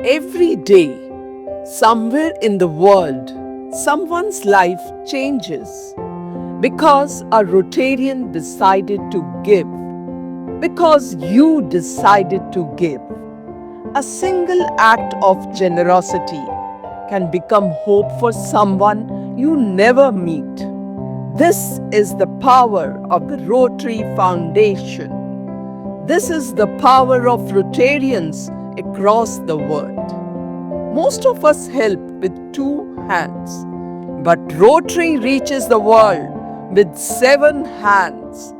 Every day, somewhere in the world, someone's life changes because a Rotarian decided to give, because you decided to give. A single act of generosity can become hope for someone you never meet. This is the power of the Rotary Foundation. This is the power of Rotarians across the world. Most of us help with two hands, but Rotary reaches the world with 7 hands.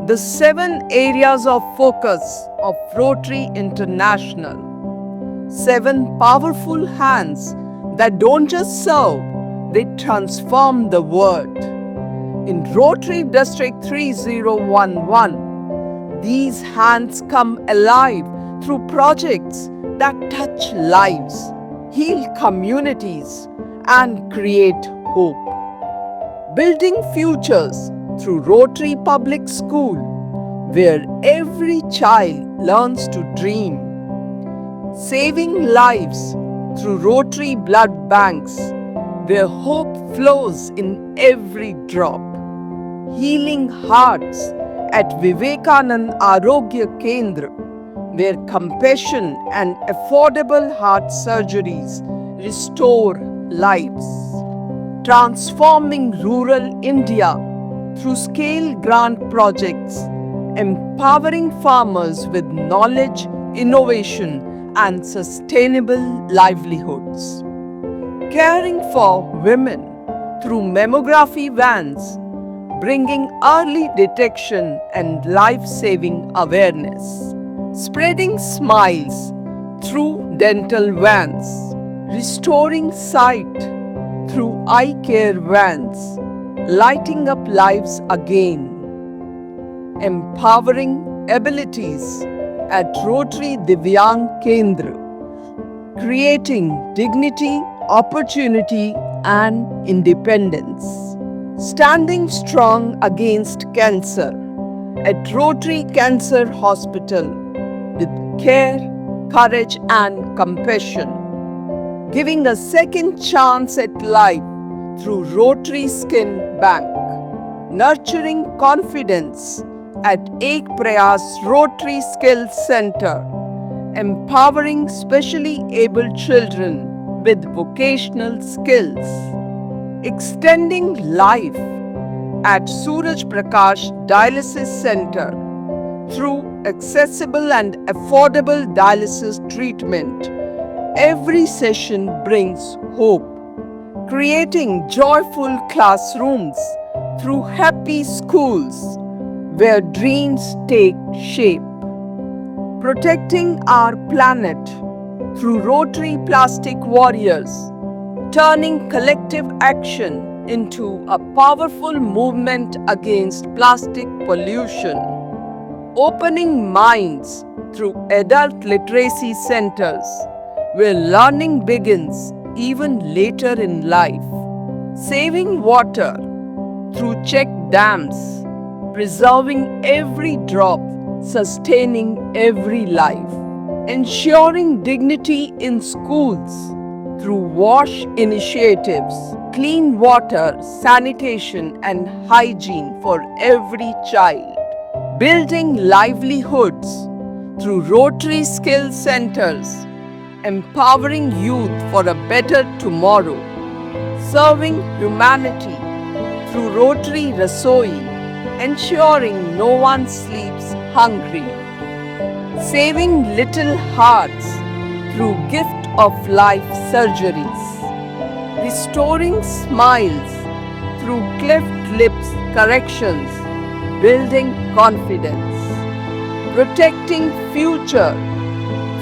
The 7 areas of focus of Rotary International. 7 powerful hands that don't just serve, they transform the world. In Rotary District 3011, these hands come alive through projects that touch lives, heal communities, and create hope. Building futures through Rotary Public School, where every child learns to dream. Saving lives through Rotary Blood Banks, where hope flows in every drop. Healing hearts at Vivekanand Arogya Kendra, where compassion and affordable heart surgeries restore lives. Transforming rural India through scale grant projects, empowering farmers with knowledge, innovation, and sustainable livelihoods. Caring for women through mammography vans, bringing early detection and life-saving awareness. Spreading smiles through dental vans, restoring sight through eye care vans, lighting up lives again. Empowering abilities at Rotary Divyang Kendra, creating dignity, opportunity, and independence. Standing strong against cancer at Rotary Cancer Hospital with care, courage, and compassion. Giving a second chance at life through Rotary Skin Bank. Nurturing confidence at Ek Prayas Rotary Skills Center. Empowering specially abled children with vocational skills. Extending life at Suraj Prakash Dialysis Center through accessible and affordable dialysis treatment. Every session brings hope. Creating joyful classrooms through happy schools where dreams take shape. Protecting our planet through Rotary Plastic Warriors, turning collective action into a powerful movement against plastic pollution. Opening minds through adult literacy centers, where learning begins even later in life. Saving water through check dams, preserving every drop, sustaining every life. Ensuring dignity in schools through WASH initiatives, clean water, sanitation, and hygiene for every child. Building livelihoods through Rotary Skill Centers, empowering youth for a better tomorrow. Serving humanity through Rotary Rasoi, ensuring no one sleeps hungry. Saving little hearts through gift of life surgeries. Restoring smiles through cleft lips corrections, building confidence. Protecting future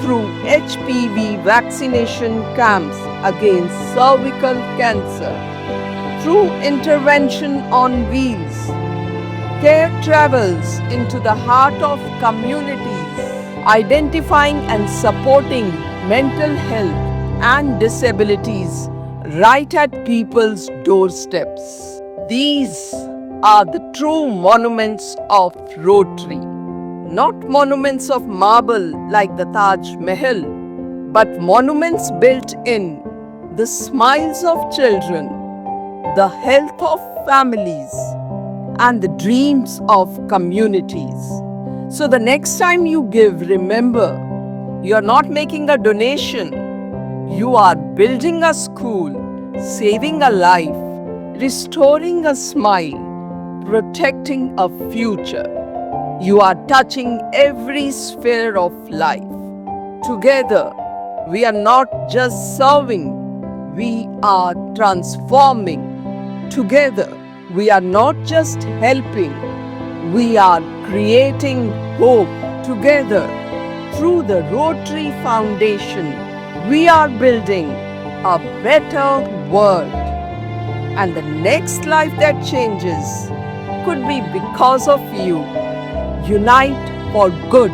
through HPV vaccination camps against cervical cancer. Through intervention on wheels, care travels into the heart of communities, identifying and supporting mental health and disabilities right at people's doorsteps. These are the true monuments of Rotary. Not monuments of marble like the Taj Mahal, but monuments built in the smiles of children, the health of families, and the dreams of communities. So the next time you give, remember, you are not making a donation. You are building a school, saving a life, restoring a smile, protecting a future. You are touching every sphere of life. Together, we are not just serving, we are transforming. Together, we are not just helping, we are creating hope. Together, through the Rotary Foundation, we are building a better world. And the next life that changes could be because of you. Unite for good.